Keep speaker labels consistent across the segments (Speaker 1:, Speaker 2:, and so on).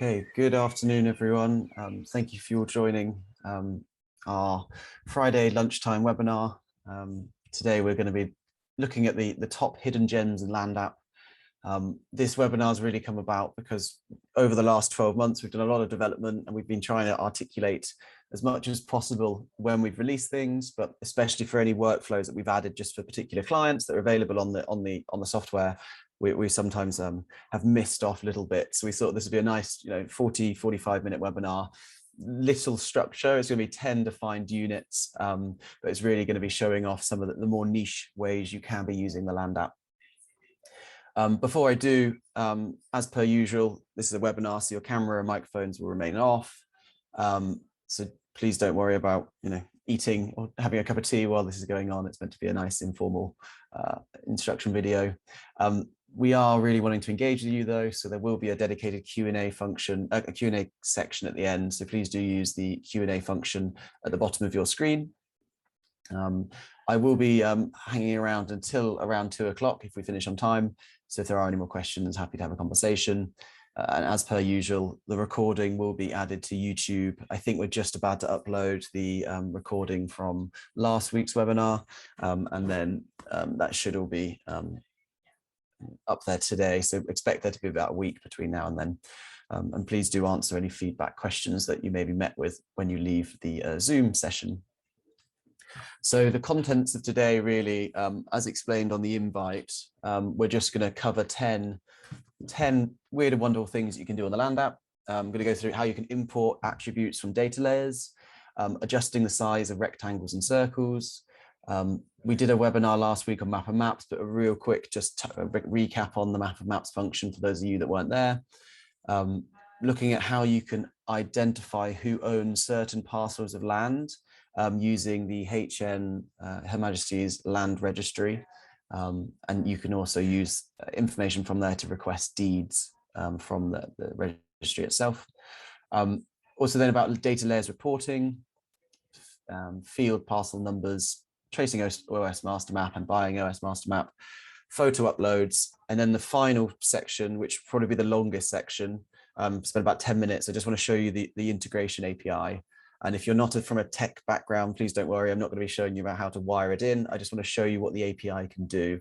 Speaker 1: Okay, good afternoon, everyone. Thank you for your joining our Friday lunchtime webinar. Today, we're going to be looking at the top hidden gems in Land App. This webinar has really come about because over the last 12 months, we've done a lot of development and we've been trying to articulate as much as possible when we've released things, but especially for any workflows that we've added just for particular clients that are available on the software. We sometimes have missed off little bits. So we thought this would be a nice 45 minute webinar. Little structure. It's going to be 10 defined units, but it's really going to be showing off some of the more niche ways you can be using the Land App. Before I do, as per usual, this is a webinar, so your camera and microphones will remain off. So please don't worry about eating or having a cup of tea while this is going on. It's meant to be a nice informal instruction video. We are really wanting to engage with you though, so there will be a dedicated Q&A function, a Q&A section at the end. So please do use the Q&A function at the bottom of your screen. I will be hanging around until around 2 o'clock if we finish on time. So if there are any more questions, happy to have a conversation. And as per usual, the recording will be added to YouTube. I think we're just about to upload the recording from last week's webinar, and then that should all be up there today. So expect there to be about a week between now and then. And please do answer any feedback questions that you may be met with when you leave the Zoom session. So the contents of today really, as explained on the invite, we're just going to cover 10 weird and wonderful things you can do on the Land App. I'm going to go through how you can import attributes from data layers, adjusting the size of rectangles and circles. We did a webinar last week on map and maps, but a real quick just recap on the map and maps function for those of you that weren't there. Looking at how you can identify who owns certain parcels of land using the Her Majesty's Land Registry. And you can also use information from there to request deeds from the registry itself. Also then about data layers reporting, field parcel numbers, tracing OS master map and buying OS master map, photo uploads, and then the final section, which will probably be the longest section, spend about 10 minutes. I just want to show you the integration API. And if you're not from a tech background, please don't worry, I'm not going to be showing you about how to wire it in. I just want to show you what the API can do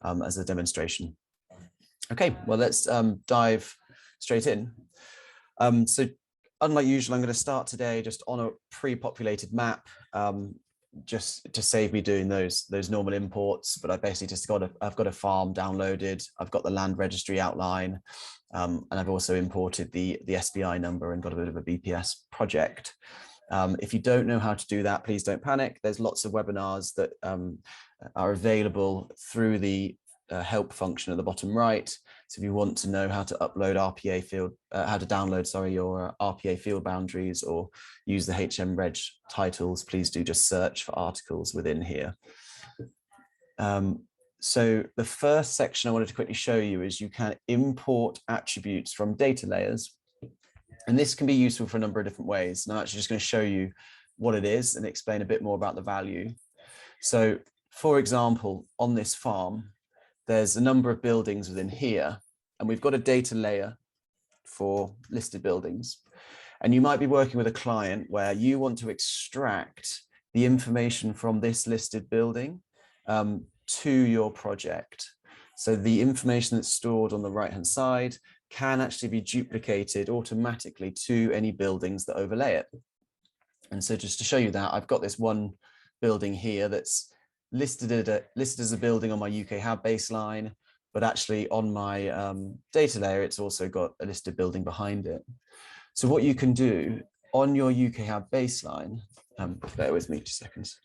Speaker 1: as a demonstration. Okay, well, let's dive straight in. So unlike usual, I'm going to start today just on a pre-populated map, just to save me doing those normal imports. But I basically just I've got a farm downloaded. I've got the land registry outline, and I've also imported the SBI number and got a bit of a BPS project. If you don't know how to do that, please don't panic. There's lots of webinars that are available through the help function at the bottom right. So if you want to know how to upload RPA field, how to download, sorry, your RPA field boundaries or use the HM-Reg titles, please do just search for articles within here. So the first section I wanted to quickly show you is you can import attributes from data layers. And this can be useful for a number of different ways. And I'm actually just going to show you what it is and explain a bit more about the value. So for example, on this farm, there's a number of buildings within here, and we've got a data layer for listed buildings. And you might be working with a client where you want to extract the information from this listed building to your project. So the information that's stored on the right-hand side can actually be duplicated automatically to any buildings that overlay it. And so just to show you that, I've got this one building here that's listed as a building on my UK Hub baseline, but actually on my data layer, it's also got a listed building behind it. So what you can do on your UK Hub baseline, bear with me 2 seconds.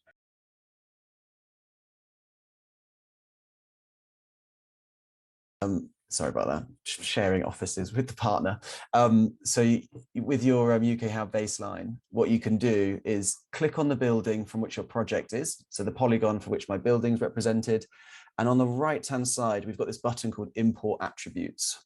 Speaker 1: Sorry about that, sharing offices with the partner. So with your UK Hub baseline, what you can do is click on the building from which your project is, so the polygon for which my building is represented. And on the right-hand side, we've got this button called Import Attributes.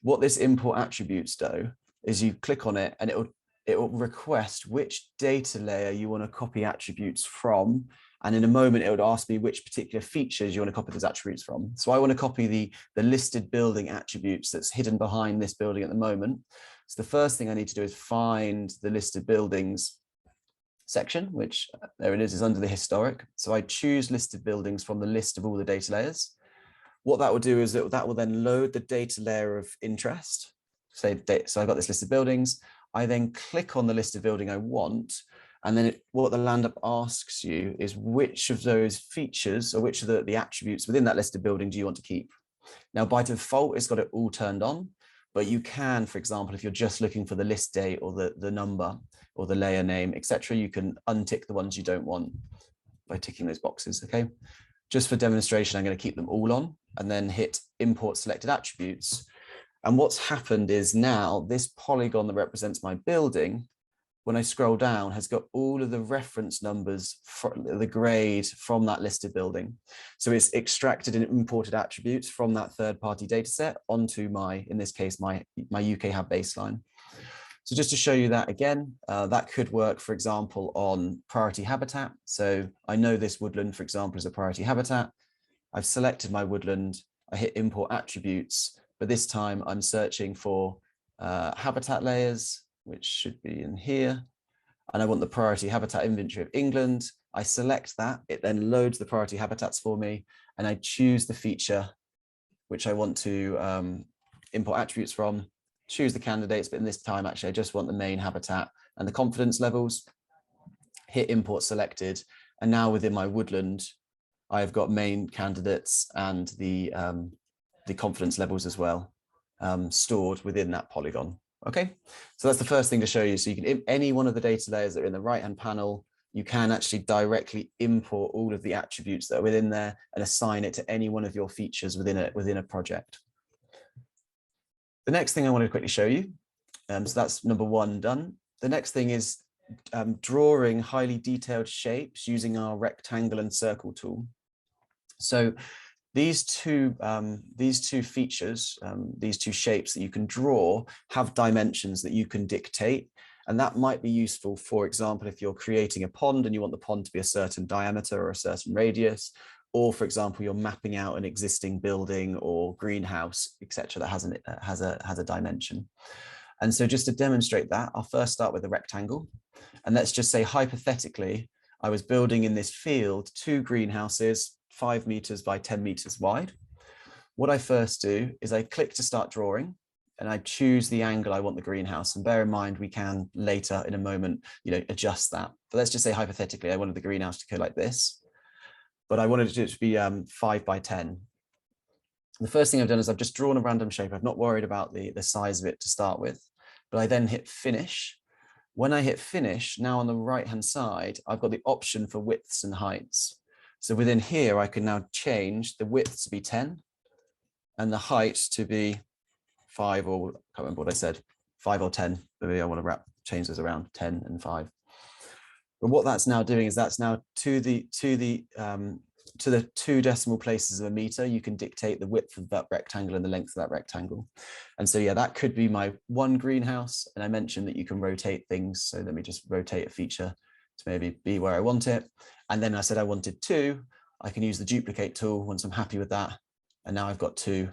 Speaker 1: What this Import Attributes do is you click on it and it will request which data layer you want to copy attributes from. And in a moment, it would ask me which particular features you want to copy those attributes from. So I want to copy the listed building attributes that's hidden behind this building at the moment. So the first thing I need to do is find the listed buildings section, which there it is under the historic. So I choose listed buildings from the list of all the data layers. What that will do is that will then load the data layer of interest. So I've got this list of buildings. I then click on the list of building I want. And then what the land app asks you is which of those features or which of the attributes within that list of building do you want to keep? Now, by default, it's got it all turned on, but you can, for example, if you're just looking for the list date or the number or the layer name, etc., you can untick the ones you don't want by ticking those boxes, okay? Just for demonstration, I'm going to keep them all on and then hit import selected attributes. And what's happened is now this polygon that represents my building, when I scroll down, has got all of the reference numbers for the grade from that listed building. So it's extracted and imported attributes from that third-party data set onto my, in this case, my UK Hub baseline. So just to show you that again, that could work, for example, on priority habitat. So I know this woodland, for example, is a priority habitat. I've selected my woodland, I hit import attributes, but this time I'm searching for habitat layers, which should be in here. And I want the priority habitat inventory of England. I select that, it then loads the priority habitats for me, and I choose the feature which I want to import attributes from, choose the candidates, but in this time, actually, I just want the main habitat and the confidence levels, hit import selected. And now within my woodland, I've got main candidates and the confidence levels as well stored within that polygon. Okay, so that's the first thing to show you. So you can, any one of the data layers that are in the right-hand panel, you can actually directly import all of the attributes that are within there and assign it to any one of your features within a project. The next thing I want to quickly show you, so that's number one done. The next thing is drawing highly detailed shapes using our rectangle and circle tool. So these two features, these two shapes that you can draw have dimensions that you can dictate. And that might be useful, for example, if you're creating a pond and you want the pond to be a certain diameter or a certain radius, or for example, you're mapping out an existing building or greenhouse, etc., that has a dimension. And so just to demonstrate that, I'll first start with a rectangle. And let's just say, hypothetically, I was building in this field 2 greenhouses, 5 meters by 10 meters wide. What I first do is I click to start drawing and I choose the angle I want the greenhouse. And bear in mind, we can later in a moment, adjust that. But let's just say hypothetically, I wanted the greenhouse to go like this, but I wanted it to be 5 by 10. The first thing I've done is I've just drawn a random shape. I've not worried about the size of it to start with, but I then hit finish. When I hit finish, now on the right-hand side, I've got the option for widths and heights. So within here, I can now change the width to be 10 and the height to be 5, or I can't remember what I said, 5 or 10. Maybe I want to change those around 10 and 5. But what that's now doing is that's now to the 2 decimal places of a meter, you can dictate the width of that rectangle and the length of that rectangle. And so, yeah, that could be my one greenhouse. And I mentioned that you can rotate things. So let me just rotate a feature to maybe be where I want it. And then I said I wanted 2. I can use the duplicate tool once I'm happy with that. And now I've got 2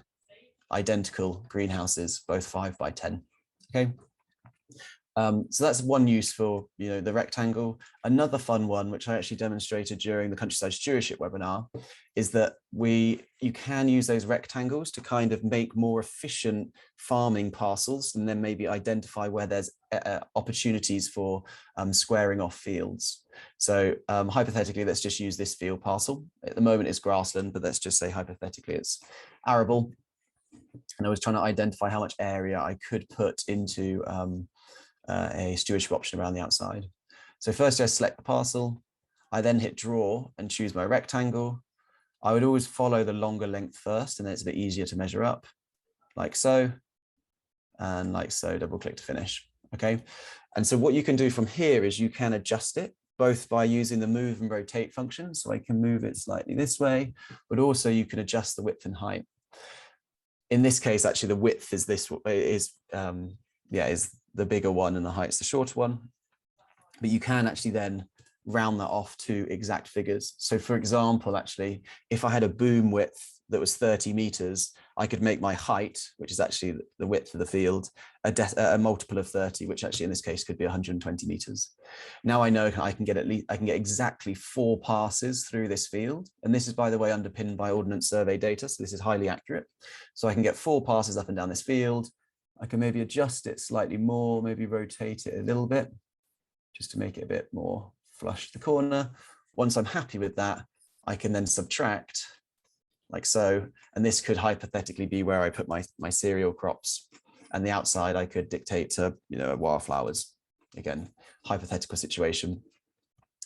Speaker 1: identical greenhouses, both 5 by 10. Okay. So that's one use for the rectangle. Another fun one, which I actually demonstrated during the Countryside Stewardship webinar, is that you can use those rectangles to kind of make more efficient farming parcels, and then maybe identify where there's opportunities for squaring off fields. So hypothetically, let's just use this field parcel. At the moment it's grassland, but let's just say hypothetically it's arable. And I was trying to identify how much area I could put into a stewardship option around the outside. So first I select the parcel, I then hit draw and choose my rectangle. I would always follow the longer length first, and then it's a bit easier to measure up, like so, and like so, double click to finish. Okay. And so what you can do from here is you can adjust it both by using the move and rotate function. So I can move it slightly this way, but also you can adjust the width and height. In this case, actually the width is is the bigger one and the height's the shorter one. But you can actually then round that off to exact figures. So for example, actually, if I had a boom width that was 30 meters, I could make my height, which is actually the width of the field, a multiple of 30, which actually in this case could be 120 meters. Now I know I can get exactly 4 passes through this field. And this is, by the way, underpinned by Ordnance Survey data. So this is highly accurate. So I can get 4 passes up and down this field. I can maybe adjust it slightly more, maybe rotate it a little bit, just to make it a bit more flush to the corner. Once I'm happy with that, I can then subtract like so. And this could hypothetically be where I put my cereal crops, and the outside I could dictate to, wildflowers. Again, hypothetical situation,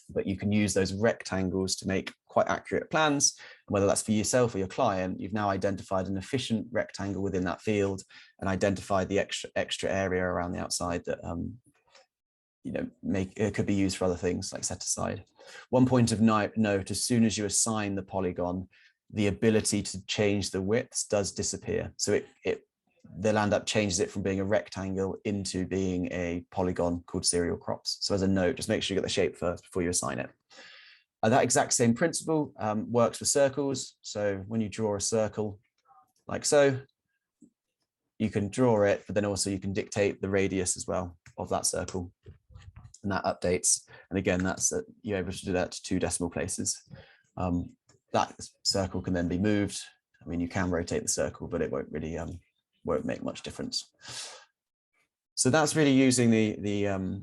Speaker 1: but you can use those rectangles to make quite accurate plans. And whether that's for yourself or your client, you've now identified an efficient rectangle within that field and identified the extra area around the outside that it could be used for other things like set aside. One point of note, as soon as you assign the polygon, the ability to change the widths does disappear. So the land app changes it from being a rectangle into being a polygon called cereal crops. So as a note, just make sure you get the shape first before you assign it. That exact same principle works for circles. So when you draw a circle like so, you can draw it, but then also you can dictate the radius as well of that circle. And that updates. And again, you're able to do that to 2 decimal places. That circle can then be moved. I mean, you can rotate the circle, but it won't really won't make much difference. So that's really using the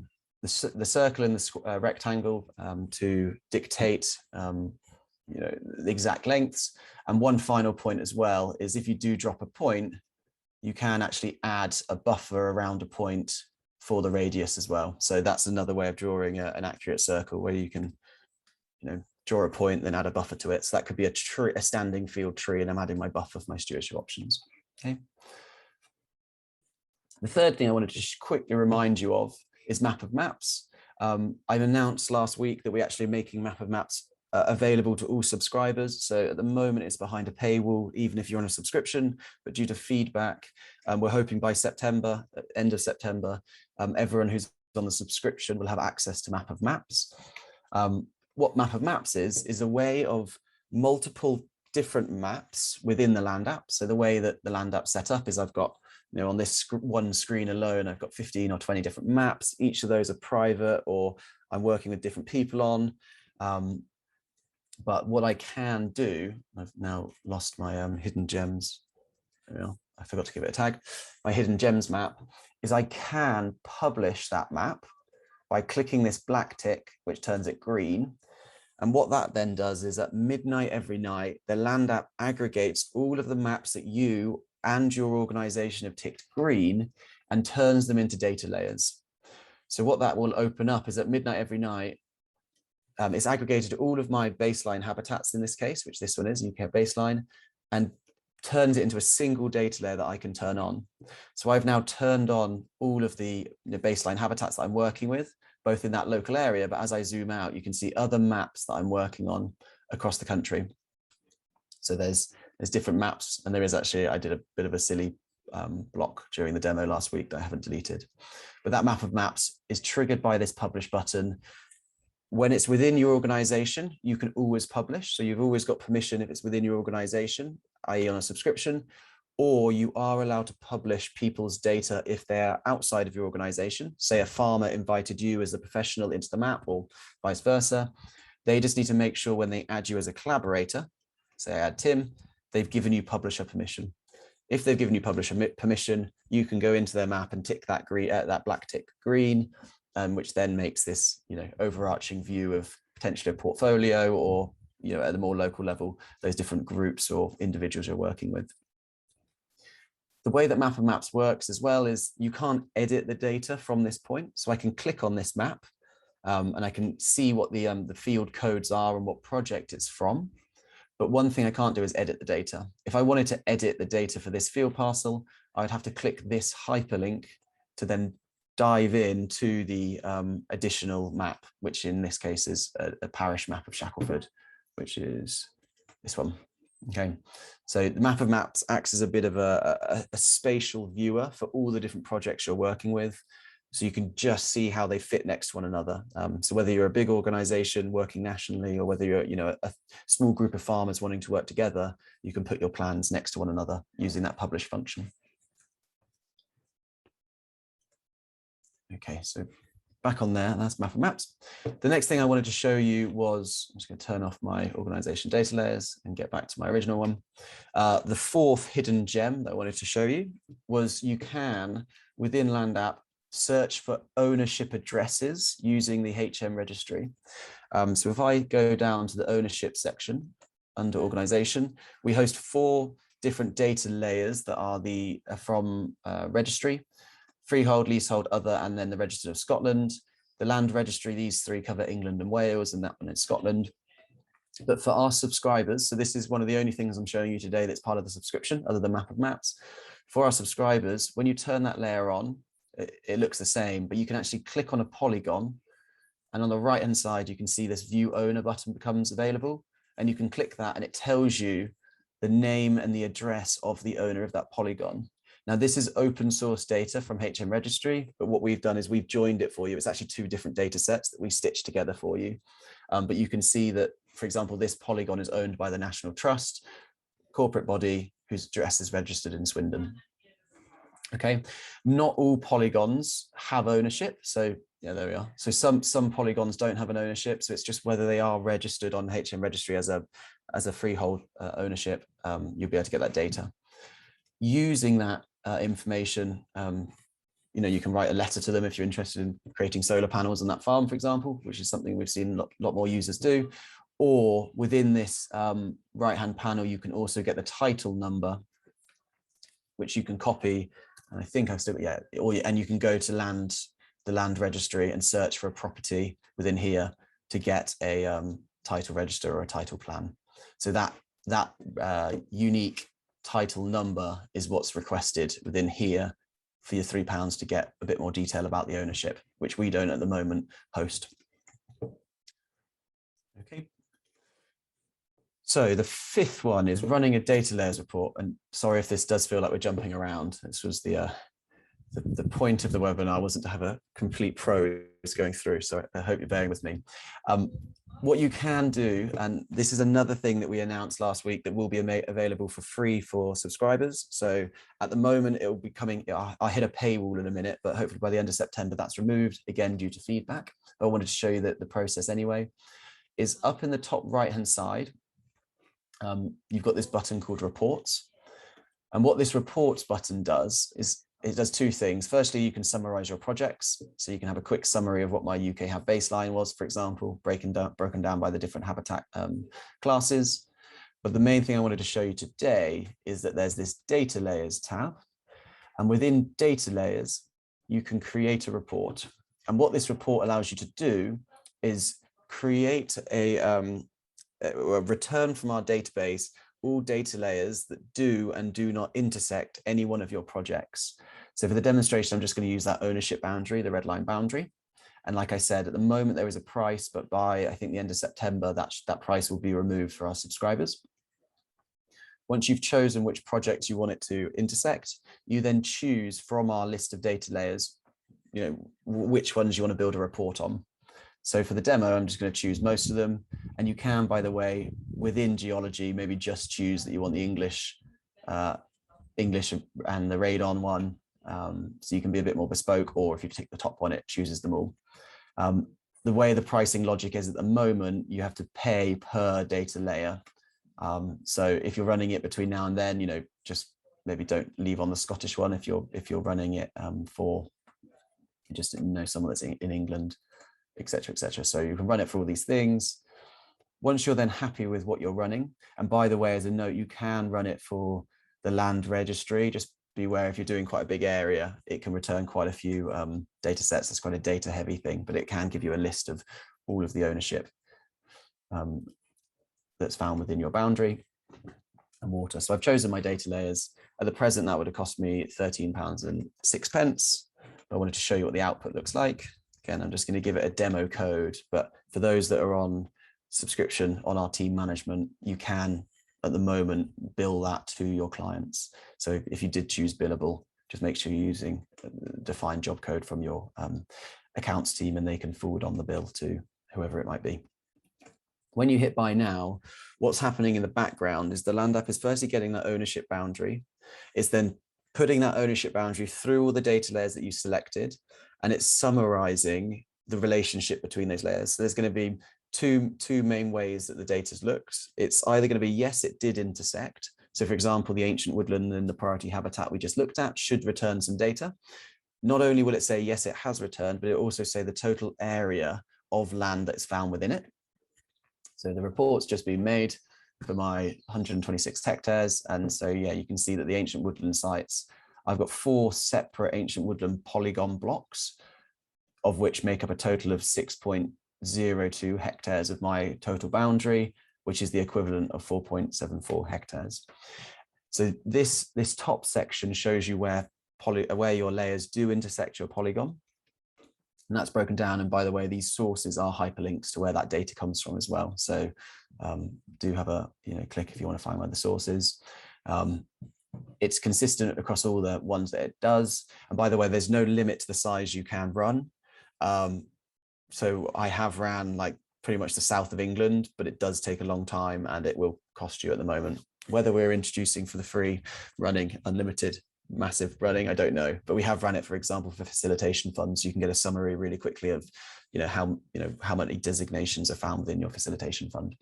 Speaker 1: circle and the rectangle to dictate the exact lengths. And one final point as well is, if you do drop a point, you can actually add a buffer around a point for the radius as well. So that's another way of drawing an accurate circle, where you can draw a point, then add a buffer to it. So that could be a standing field tree, and I'm adding my buffer for my stewardship options. Okay. The third thing I wanted to just quickly remind you of is Map of Maps. I announced last week that we're actually making Map of Maps available to all subscribers. So at the moment it's behind a paywall, even if you're on a subscription, but due to feedback, we're hoping by September, end of September, everyone who's on the subscription will have access to Map of Maps. What Map of Maps is a way of multiple different maps within the land app. So the way that the land app set up is, I've got, on this one screen alone, I've got 15 or 20 different maps. Each of those are private, or I'm working with different people on. But what I can do, I've now lost my hidden gems. I forgot to give it a tag. My hidden gems map is, I can publish that map by clicking this black tick, which turns it green. And what that then does is, at midnight every night, the land app aggregates all of the maps that you and your organization have ticked green and turns them into data layers. So what that will open up is, at midnight every night, it's aggregated all of my baseline habitats in this case, which this one is, UK baseline, and turns it into a single data layer that I can turn on. So I've now turned on all of the baseline habitats that I'm working with, both in that local area, but as I zoom out, you can see other maps that I'm working on across the country. So there's different maps, and there is actually, I did a bit of a silly block during the demo last week that I haven't deleted. But that Map of Maps is triggered by this publish button. When it's within your organization, you can always publish. So you've always got permission if it's within your organization, i.e. on a subscription, or you are allowed to publish people's data if they're outside of your organization. Say a farmer invited you as a professional into the map, or vice versa. They just need to make sure when they add you as a collaborator, say I add Tim, they've given you publisher permission. If they've given you publisher permission, you can go into their map and tick that green, that black tick green, which then makes this, overarching view of potentially a portfolio, or, at the more local level, those different groups or individuals you're working with. The way that Map of Maps works as well is, you can't edit the data from this point. So I can click on this map and I can see what the field codes are and what project it's from. But one thing I can't do is edit the data. If I wanted to edit the data for this field parcel, I'd have to click this hyperlink to then dive into the additional map, which in this case is a parish map of Shackleford, which is this one. Okay, so the Map of Maps acts as a bit of a spatial viewer for all the different projects you're working with. So you can just see how they fit next to one another. So whether you're a big organization working nationally, or whether you're, a small group of farmers wanting to work together, you can put your plans next to one another using that publish function. Okay, so back on there, that's map of maps. The next thing I wanted to show you was, I'm just going to turn off my organization data layers and get back to my original one. The fourth hidden gem that I wanted to show you was you can, within LandApp, search for ownership addresses using the HM registry. So if I go down to the ownership section under organization, we host 4 different data layers that are from registry, freehold, leasehold, other, and then the Register of Scotland. The land registry, these 3 cover England and Wales, and that one is Scotland. But for our subscribers, so this is one of the only things I'm showing you today that's part of the subscription, other than map of maps. For our subscribers, when you turn that layer on, it looks the same, but you can actually click on a polygon, and on the right hand side, you can see this view owner button becomes available, and you can click that and it tells you the name and the address of the owner of that polygon. Now, this is open source data from HM Registry, but what we've done is we've joined it for you. It's actually 2 different data sets that we stitched together for you. But you can see that, for example, this polygon is owned by the National Trust, corporate body whose address is registered in Swindon. Okay, not all polygons have ownership. So yeah, there we are. So some polygons don't have an ownership. So it's just whether they are registered on HM Registry as a freehold ownership. You'll be able to get that data. Using that information, you can write a letter to them if you're interested in creating solar panels on that farm, for example, which is something we've seen a lot more users do. Or within this right-hand panel, you can also get the title number, which you can copy. And I think I've still, yeah, and you can go to the land registry and search for a property within here to get a title register or a title plan. So that unique title number is what's requested within here for your £3 to get a bit more detail about the ownership, which we don't at the moment host. Okay. So the 5th one is running a data layers report. And sorry if this does feel like we're jumping around. This was the point of the webinar wasn't to have a complete prose going through. So I hope you're bearing with me. What you can do, and this is another thing that we announced last week that will be available for free for subscribers. So at the moment, it will be coming, I'll hit a paywall in a minute, but hopefully by the end of September, that's removed, again, due to feedback. I wanted to show you the process anyway, is up in the top right-hand side, you've got this button called reports. And what this reports button does is it does 2 things. Firstly, you can summarize your projects. So you can have a quick summary of what my UK Hab baseline was, for example, broken down by the different habitat classes. But the main thing I wanted to show you today is that there's this data layers tab. And within data layers, you can create a report. And what this report allows you to do is create a return from our database all data layers that do and do not intersect any one of your projects. So for the demonstration, I'm just going to use that ownership boundary, the red line boundary. And like I said, at the moment, there is a price, but by, I think, the end of September, that price will be removed for our subscribers. Once you've chosen which projects you want it to intersect, you then choose from our list of data layers, which ones you want to build a report on. So for the demo, I'm just going to choose most of them. And you can, by the way, within geology, maybe just choose that you want the English and the radon one. So you can be a bit more bespoke, or if you take the top one, it chooses them all. The way the pricing logic is at the moment, you have to pay per data layer. So if you're running it between now and then, just maybe don't leave on the Scottish one if you're running it for just someone that's in England, etc., etc. So you can run it for all these things. Once you're then happy with what you're running, and by the way, as a note, you can run it for the land registry. Just beware, if you're doing quite a big area, it can return quite a few data sets. It's quite a data heavy thing, but it can give you a list of all of the ownership that's found within your boundary and water. So I've chosen my data layers. At the present, that would have cost me £13.06. I wanted to show you what the output looks like. Again, I'm just going to give it a demo code, but for those that are on subscription on our team management, you can, at the moment, bill that to your clients. So if you did choose billable, just make sure you're using defined job code from your accounts team, and they can forward on the bill to whoever it might be. When you hit buy now, what's happening in the background is the land app is firstly getting that ownership boundary. It's then putting that ownership boundary through all the data layers that you selected, and it's summarizing the relationship between those layers. So there's going to be two main ways that the data's looked. It's either going to be, yes, it did intersect. So for example, the ancient woodland and the priority habitat we just looked at should return some data. Not only will it say, yes, it has returned, but it also say the total area of land that's found within it. So the report's just been made for my 126 hectares. And so, yeah, you can see that the ancient woodland sites, I've got 4 separate ancient woodland polygon blocks, of which make up a total of 6.02 hectares of my total boundary, which is the equivalent of 4.74 hectares. So this top section shows you where your layers do intersect your polygon. And that's broken down. And by the way, these sources are hyperlinks to where that data comes from as well. So do have a click if you want to find where the source is. It's consistent across all the ones that it does. And by the way, there's no limit to the size you can run. So I have ran like pretty much the south of England, but it does take a long time and it will cost you at the moment. Whether we're introducing for the free running unlimited massive running, I don't know, but we have ran it, for example, for facilitation funds. You can get a summary really quickly of how many designations are found within your facilitation fund.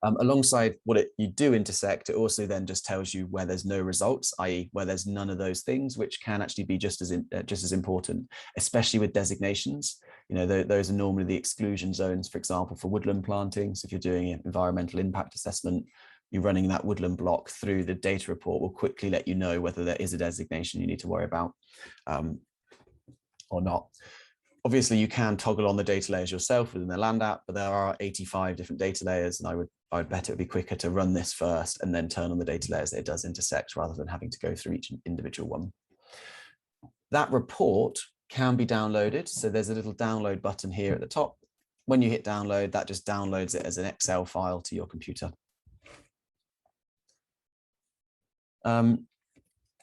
Speaker 1: Alongside what you do intersect, it also then just tells you where there's no results, i.e. where there's none of those things, which can actually be just as important, especially with designations. Those are normally the exclusion zones, for example, for woodland planting. So if you're doing an environmental impact assessment, you're running that woodland block through the data report will quickly let you know whether there is a designation you need to worry about or not. Obviously, you can toggle on the data layers yourself within the land app, but there are 85 different data layers, and I'd bet it would be quicker to run this first and then turn on the data layers that it does intersect, rather than having to go through each individual one. That report can be downloaded. So there's a little download button here at the top. When you hit download, that just downloads it as an Excel file to your computer.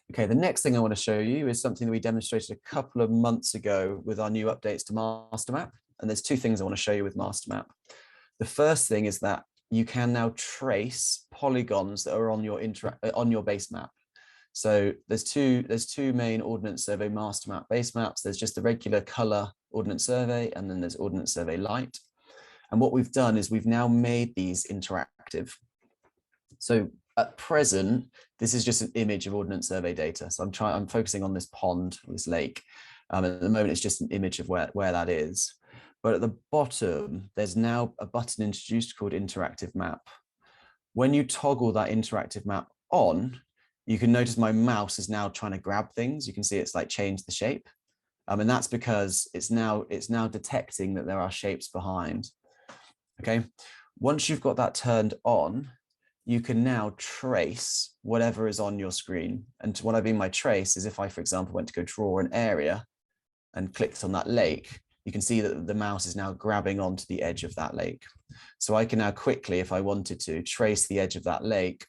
Speaker 1: Okay, the next thing I want to show you is something that we demonstrated a couple of months ago with our new updates to MasterMap. And there's 2 things I want to show you with MasterMap. The first thing is that you can now trace polygons that are on your base map. So there's two main Ordnance Survey MasterMap base maps. There's just the regular color Ordnance Survey, and then there's Ordnance Survey Light. And what we've done is we've now made these interactive. So at present, this is just an image of Ordnance Survey data. So I'm focusing on this pond, this lake. At the moment, it's just an image of where that is. But at the bottom, there's now a button introduced called Interactive Map. When you toggle that interactive map on, you can notice my mouse is now trying to grab things. You can see it's like changed the shape. And that's because it's now detecting that there are shapes behind. Okay. Once you've got that turned on, you can now trace whatever is on your screen. And what I mean by trace is if I, for example, went to go draw an area and clicked on that lake, you can see that the mouse is now grabbing onto the edge of that lake. So I can now quickly, if I wanted to, trace the edge of that lake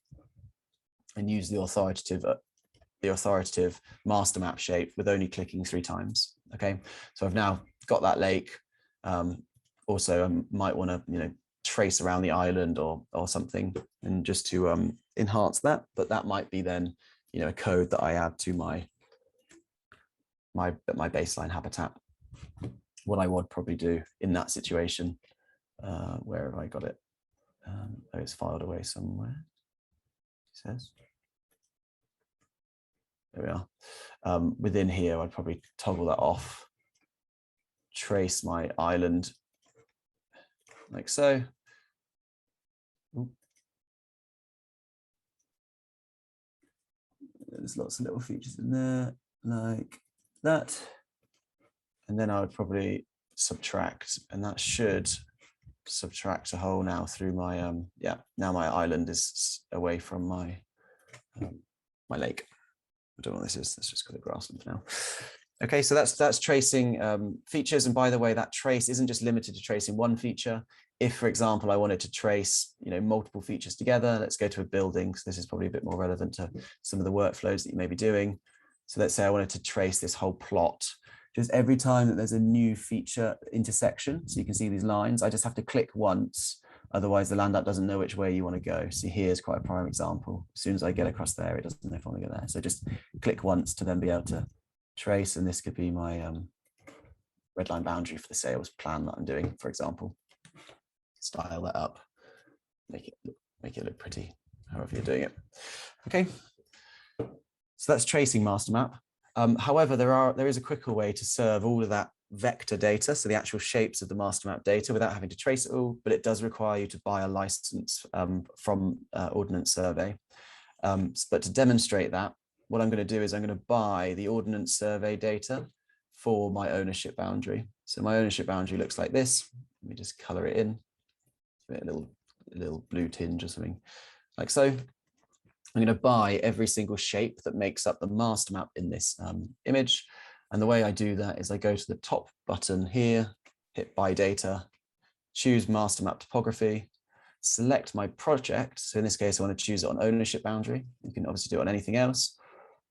Speaker 1: and use the authoritative master map shape with only clicking 3 times. Okay, so I've now got that lake. Also, I might want to, trace around the island or something, and just to enhance that. But that might be then, a code that I add to my baseline habitat. What I would probably do in that situation, where have I got it? Oh, it's filed away somewhere. It says. There we are. Within here, I'd probably toggle that off, trace my island like so. Ooh. There's lots of little features in there like that. And then I would probably subtract, and that should subtract a hole now through my, now my island is away from my, my lake. I don't know what this is. Let's just call it grassland for now. Okay, so that's tracing features. And by the way, that trace isn't just limited to tracing one feature. If, for example, I wanted to trace, multiple features together, let's go to a building. So this is probably a bit more relevant to some of the workflows that you may be doing. So let's say I wanted to trace this whole plot. Just every time that there's a new feature intersection, so you can see these lines, I just have to click once. Otherwise, the land app doesn't know which way you want to go. So here's quite a prime example. As soon as I get across there, it doesn't know if I want to go there. So just click once to then be able to trace. And this could be my red line boundary for the sales plan that I'm doing, for example. Style that up, make it look pretty, however you're doing it. Okay, so that's tracing master map. However, there is a quicker way to serve all of that vector data, so the actual shapes of the master map data, without having to trace it all, but it does require you to buy a license from Ordnance Survey. But to demonstrate that, what I'm going to do is I'm going to buy the Ordnance Survey data for my ownership boundary. So my ownership boundary looks like this. Let me just color it in, give it a little blue tinge or something like so. I'm going to buy every single shape that makes up the master map in this image. And the way I do that is I go to the top button here, hit buy data, choose master map topography, select my project. So in this case, I want to choose it on ownership boundary. You can obviously do it on anything else.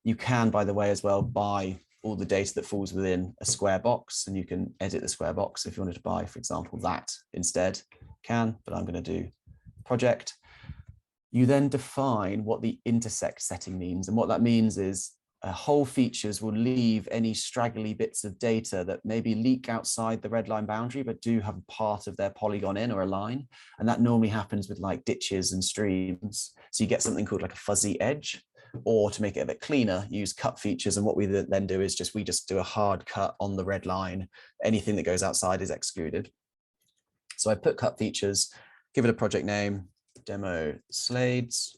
Speaker 1: You can, by the way, as well, buy all the data that falls within a square box, and you can edit the square box if you wanted to buy, for example, that instead. Can, but I'm going to do project. You then define what the intersect setting means. And what that means is whole features will leave any straggly bits of data that maybe leak outside the red line boundary, but do have a part of their polygon in or a line. And that normally happens with like ditches and streams. So you get something called like a fuzzy edge, or to make it a bit cleaner, use cut features. And what we then do is we just do a hard cut on the red line. Anything that goes outside is excluded. So I put cut features, give it a project name, demo Slades.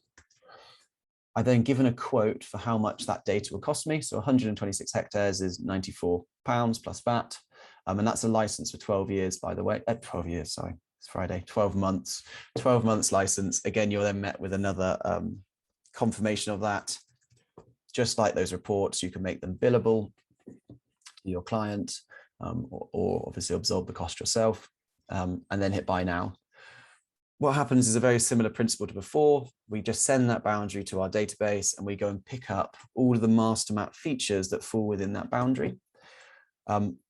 Speaker 1: I then given a quote for how much that data will cost me. So 126 hectares is £94 plus VAT. And that's a license for 12 years, by the way. 12 years, sorry, it's Friday, 12 months license. Again, you're then met with another confirmation of that. Just like those reports, you can make them billable to your client, or obviously absorb the cost yourself, and then hit buy now. What happens is a very similar principle to before. We just send that boundary to our database and we go and pick up all of the master map features that fall within that boundary.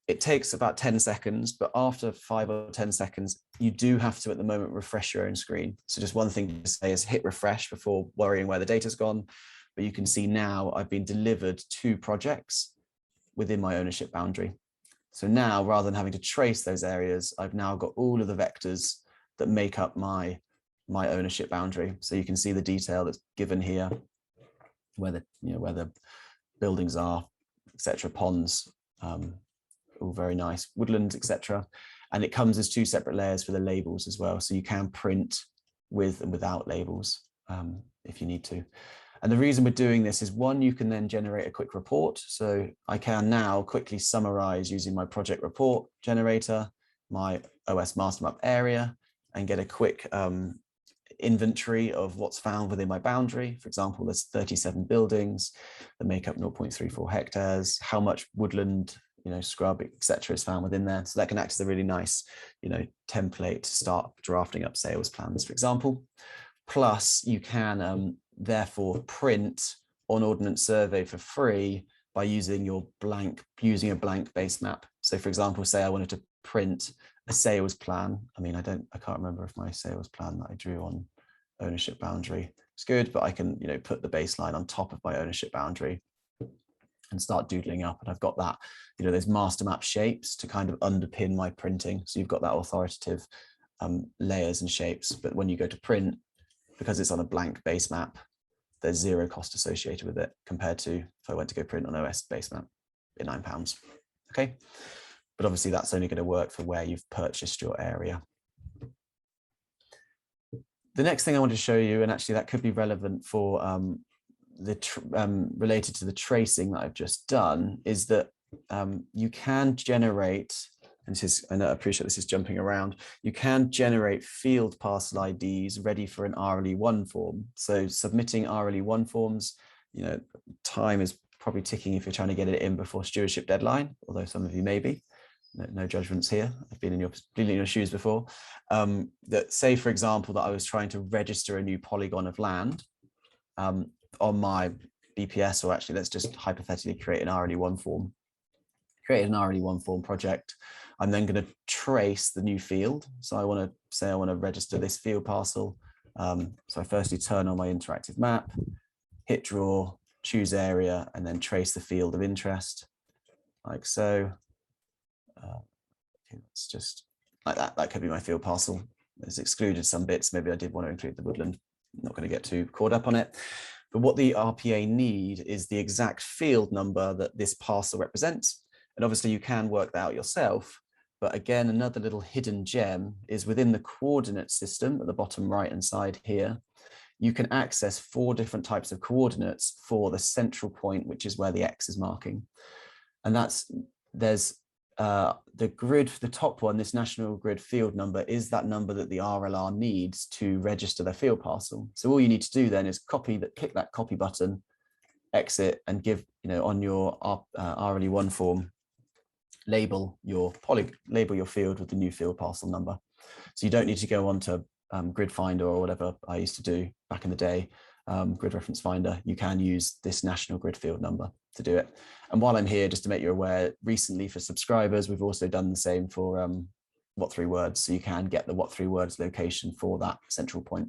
Speaker 1: It takes about 10 seconds, but after 5 or 10 seconds, you do have to, at the moment, refresh your own screen. So just one thing to say is hit refresh before worrying where the data's gone. But you can see now I've been delivered 2 projects within my ownership boundary. So now, rather than having to trace those areas, I've now got all of the vectors that make up my ownership boundary. So you can see the detail that's given here, where the buildings are, etc., ponds, all very nice, woodlands, etc. And it comes as 2 separate layers for the labels as well. So you can print with and without labels if you need to. And the reason we're doing this is, one, you can then generate a quick report. So I can now quickly summarize using my project report generator, my OS master map area, and get a quick inventory of what's found within my boundary. For example, there's 37 buildings that make up 0.34 hectares, how much woodland, scrub, etc. is found within there. So that can act as a really nice, template to start drafting up sales plans, for example. Plus, you can therefore print on Ordnance Survey for free by using a blank base map. So for example, say I wanted to print a sales plan. I can't remember if my sales plan that I drew on ownership boundary is good, but I can, put the baseline on top of my ownership boundary and start doodling up. And I've got that, those master map shapes to kind of underpin my printing. So you've got that authoritative layers and shapes. But when you go to print, because it's on a blank base map, there's 0 cost associated with it compared to if I went to go print on OS base map at £9. Okay. But obviously that's only going to work for where you've purchased your area. The next thing I want to show you, and actually that could be relevant for related to the tracing that I've just done, is that you can generate, and I appreciate this is jumping around, you can generate field parcel IDs ready for an RLE1 form. So submitting RLE1 forms, time is probably ticking if you're trying to get it in before stewardship deadline, although some of you may be. No judgments here. I've been in your shoes before. That say, for example, that I was trying to register a new polygon of land on my BPS, or actually let's just hypothetically create an RLE1 form. Create an RLE1 form project. I'm then going to trace the new field. So I want to say I want to register this field parcel. So I firstly turn on my interactive map, hit draw, choose area, and then trace the field of interest, like so. Okay, it's just like that. That could be my field parcel. It's excluded some bits. Maybe I did want to include the woodland. I'm not going to get too caught up on it. But what the RPA need is the exact field number that this parcel represents. And obviously you can work that out yourself. But again, another little hidden gem is within the coordinate system at the bottom right-hand side here, you can access 4 different types of coordinates for the central point, which is where the X is marking. And there's the grid, the top one, this national grid field number, is that number that the RLR needs to register their field parcel. So all you need to do then is click that copy button, exit, and give, on your RLE1 form, label your field with the new field parcel number. So you don't need to go on to Grid Finder or whatever I used to do back in the day, Grid Reference Finder. You can use this national grid field number to do it. And while I'm here, just to make you aware, recently for subscribers, we've also done the same for what3words. So you can get the what3words location for that central point,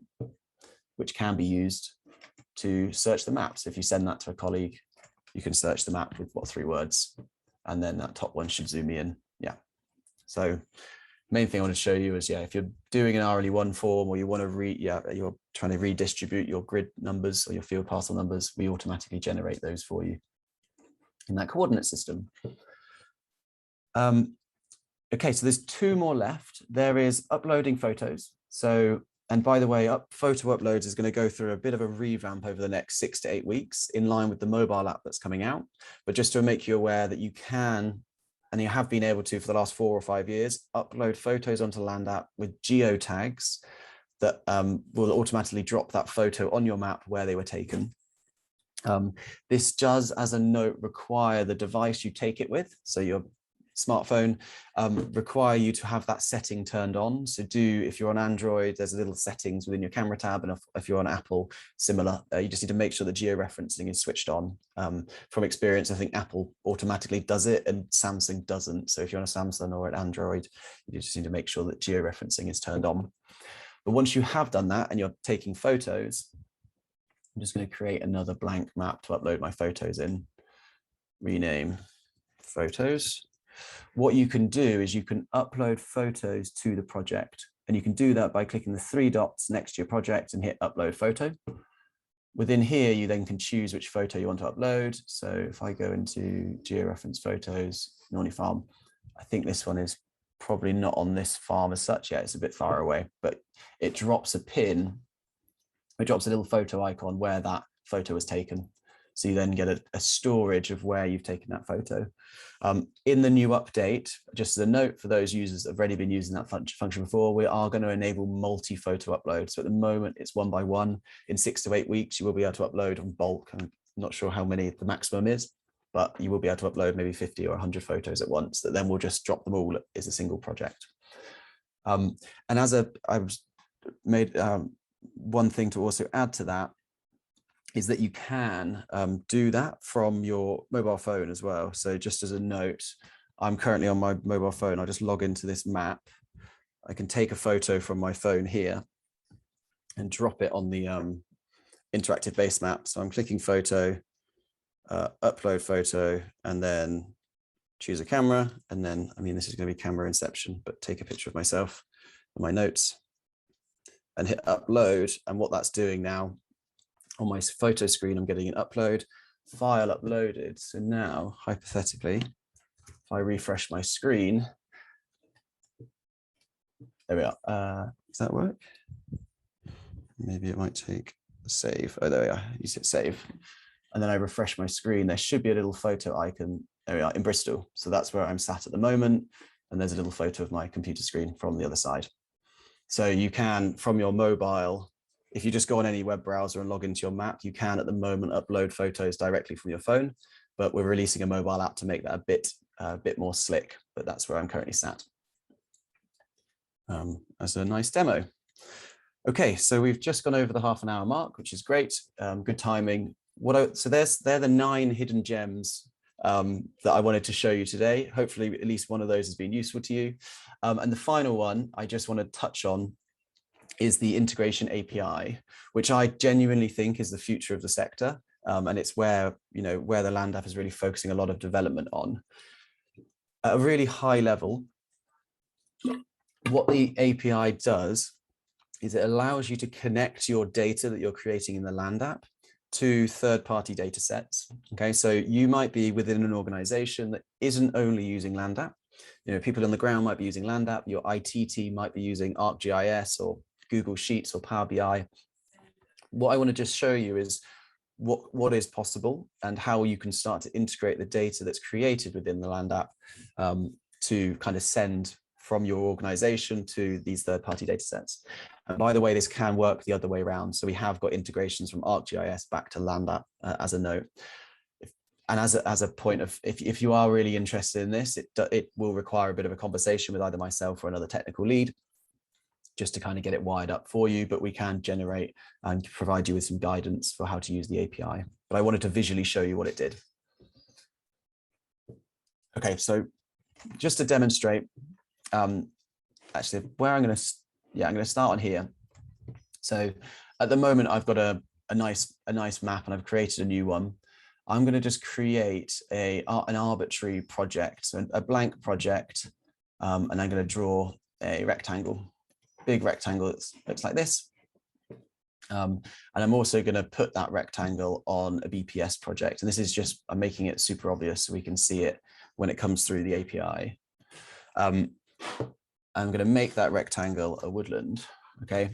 Speaker 1: which can be used to search the map. So if you send that to a colleague, you can search the map with what3words, and then that top one should zoom in. Yeah. So main thing I want to show you is, if you're doing an RLE1 form, or you want to you're trying to redistribute your grid numbers or your field parcel numbers, we automatically generate those for you in that coordinate system. Okay, so there's 2 more left. There is uploading photos. So, and by the way, photo uploads is going to go through a bit of a revamp over the next 6 to 8 weeks in line with the mobile app that's coming out. But just to make you aware that you can, and you have been able to for the last 4 or 5 years, upload photos onto Land App with geotags that will automatically drop that photo on your map where they were taken. This does, as a note, require the device you take it with, so your smartphone, require you to have that setting turned on. So if you're on Android, there's a little settings within your camera tab, and if you're on Apple, similar. You just need to make sure the georeferencing is switched on. From experience, I think Apple automatically does it and Samsung doesn't. So if you're on a Samsung or an Android, you just need to make sure that georeferencing is turned on. But once you have done that and you're taking photos, I'm just going to create another blank map to upload my photos in. Rename photos. What you can do is you can upload photos to the project, and you can do that by clicking the 3 dots next to your project and hit upload photo. Within here, you then can choose which photo you want to upload. So if I go into georeference photos, Norney Farm, I think this one is probably not on this farm as such yet. It's a bit far away, but it drops a pin. It drops a little photo icon where that photo was taken. So you then get a storage of where you've taken that photo. In the new update, just as a note for those users that have already been using that function before, we are going to enable multi-photo upload. So at the moment, it's 1 by 1. In 6 to 8 weeks, you will be able to upload on bulk. I'm not sure how many the maximum is, but you will be able to upload maybe 50 or 100 photos at once, that then we'll just drop them all as a single project. And one thing to also add to that is that you can do that from your mobile phone as well. So just as a note, I'm currently on my mobile phone. I'll just log into this map. I can take a photo from my phone here and drop it on the interactive base map. So I'm clicking photo, upload photo, and then choose a camera. And then, this is going to be camera inception, but take a picture of myself and my notes and hit upload. And what that's doing now, on my photo screen, I'm getting an upload file uploaded. So now, hypothetically, if I refresh my screen, there we are. Does that work? Maybe it might take a save. Oh, there we are. You hit save. And then I refresh my screen. There should be a little photo icon. There we are, in Bristol. So that's where I'm sat at the moment. And there's a little photo of my computer screen from the other side. So you can, from your mobile, if you just go on any web browser and log into your map, you can at the moment upload photos directly from your phone, but we're releasing a mobile app to make that a bit more slick, but that's where I'm currently sat as a nice demo. Okay, so we've just gone over the half an hour mark, which is great. Good timing. So they're the 9 hidden gems that I wanted to show you today. Hopefully at least one of those has been useful to you. And the final one I just want to touch on is the integration API, which I genuinely think is the future of the sector. And it's where, where the Land app is really focusing a lot of development on. At a really high level, what the API does is it allows you to connect your data that you're creating in the Land app to third-party data sets. Okay, so you might be within an organization that isn't only using Land app. People on the ground might be using Land app. Your IT team might be using ArcGIS or Google Sheets or Power BI. What I want to just show you is what is possible and how you can start to integrate the data that's created within the Land app to kind of send from your organization to these third-party data sets. And by the way, this can work the other way around. So we have got integrations from ArcGIS back to Land app as a note. And as a point of, if you are really interested in this, it will require a bit of a conversation with either myself or another technical lead, just to kind of get it wired up for you, but we can generate and provide you with some guidance for how to use the API. But I wanted to visually show you what it did. Okay, so just to demonstrate, actually where I'm going to start on here. So at the moment I've got a nice map and I've created a new one. I'm going to just create an arbitrary project, so a blank project, and I'm going to draw a rectangle, big rectangle that looks like this. And I'm also going to put that rectangle on a BPS project. And this is just, I'm making it super obvious so we can see it when it comes through the API. I'm going to make that rectangle a woodland. Okay.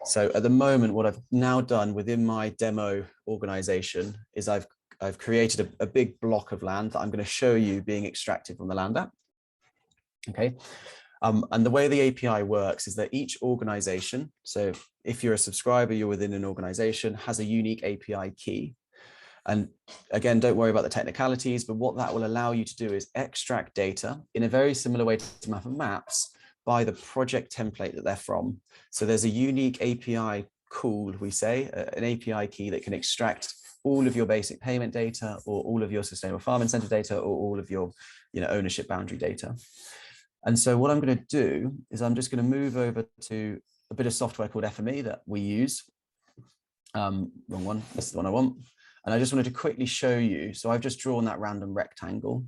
Speaker 1: So at the moment, what I've now done within my demo organization is I've created a big block of land that I'm going to show you being extracted from the Land app. Okay. And the way the API works is that each organization, so if you're a subscriber, you're within an organization, has a unique API key. And again, don't worry about the technicalities, but what that will allow you to do is extract data in a very similar way to Map and Maps by the project template that they're from. So there's a unique API call, we say, an API key that can extract all of your basic payment data or all of your sustainable farm incentive data or all of your ownership boundary data. And so what I'm going to do is I'm just going to move over to a bit of software called FME that we use. Wrong one, this is the one I want. And I just wanted to quickly show you. So I've just drawn that random rectangle.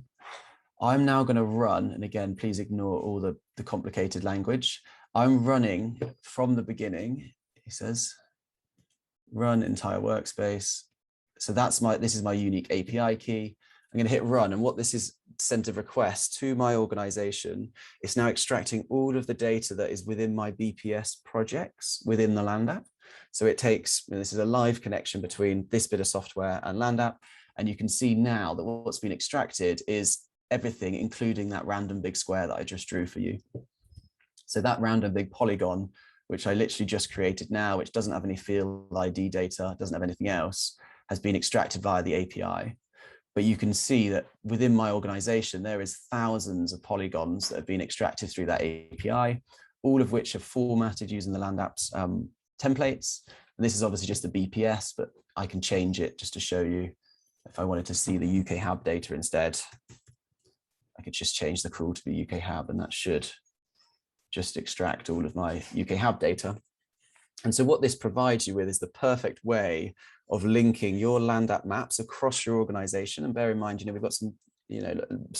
Speaker 1: I'm now going to run, and again, please ignore all the complicated language. I'm running from the beginning. He says, run entire workspace. So this is my unique API key. I'm going to hit run. And what this is sent a request to my organization. It's now extracting all of the data that is within my BPS projects within the Land app. So it takes, this is a live connection between this bit of software and Land app. And you can see now that what's been extracted is everything, including that random big square that I just drew for you. So that random big polygon, which I literally just created now, which doesn't have any field ID data, doesn't have anything else, has been extracted via the API. But you can see that within my organization, there is thousands of polygons that have been extracted through that API, all of which are formatted using the Land app's templates. And this is obviously just the BPS, but I can change it just to show you. If I wanted to see the UK Hub data instead, I could just change the crawl to the UK Hub, and that should just extract all of my UK Hub data. And so what this provides you with is the perfect way of linking your Land app maps across your organization. And bear in mind, we've got some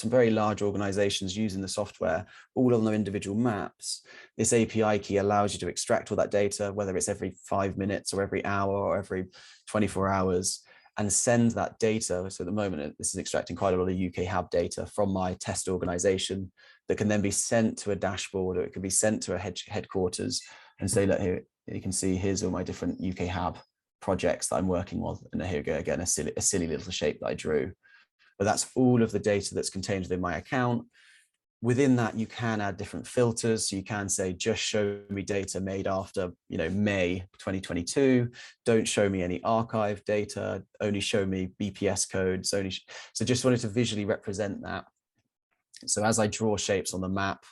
Speaker 1: very large organizations using the software, all on their individual maps. This API key allows you to extract all that data, whether it's every 5 minutes or every hour or every 24 hours, and send that data. So at the moment, this is extracting quite a lot of UK Hub data from my test organization that can then be sent to a dashboard, or it can be sent to a headquarters and say, look, here, you can see here's all my different UK Hub projects that I'm working with. And here we go again, a silly little shape that I drew. But that's all of the data that's contained within my account. Within that, you can add different filters. So you can say, just show me data made after, May 2022. Don't show me any archive data. Only show me BPS codes. So just wanted to visually represent that. So as I draw shapes on the map,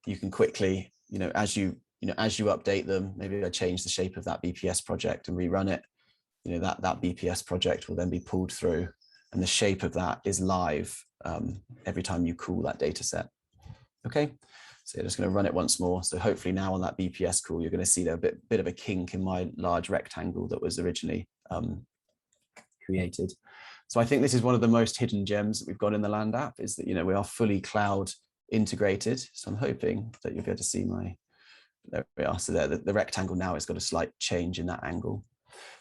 Speaker 1: you can quickly, as you update them, maybe I change the shape of that BPS project and rerun it. that BPS project will then be pulled through, and the shape of that is live every time you call that data set. Okay, so you're just going to run it once more. So hopefully now on that BPS call, you're going to see there a bit of a kink in my large rectangle that was originally created. So I think this is one of the most hidden gems that we've got in the Land app, is that, we are fully cloud integrated. So I'm hoping that you'll be able to see there we are. So there, the rectangle now has got a slight change in that angle.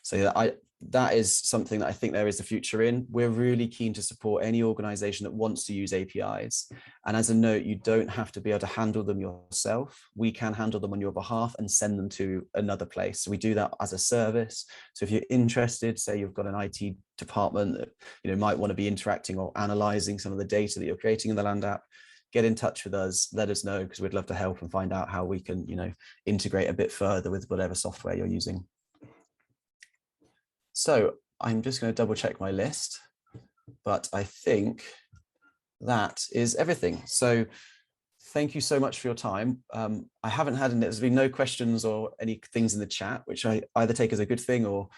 Speaker 1: So that is something that I think there is a future in. We're really keen to support any organization that wants to use APIs. And as a note, you don't have to be able to handle them yourself. We can handle them on your behalf and send them to another place. So we do that as a service. So if you're interested, say you've got an IT department that might want to be interacting or analyzing some of the data that you're creating in the Land app, get in touch with us, let us know, because we'd love to help and find out how we can, integrate a bit further with whatever software you're using. So I'm just going to double check my list, but I think that is everything. So thank you so much for your time. I haven't had, there's been no questions or any things in the chat, which I either take as a good thing or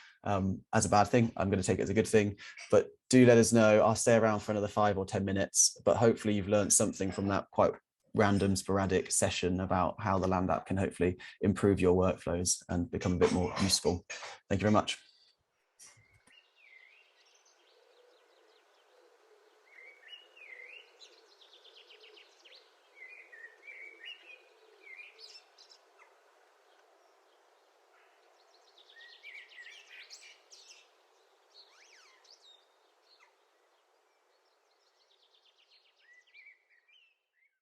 Speaker 1: as a bad thing. I'm going to take it as a good thing, but do let us know. I'll stay around for another 5 or 10 minutes, but hopefully you've learned something from that quite random, sporadic session about how the Land app can hopefully improve your workflows and become a bit more useful. Thank you very much.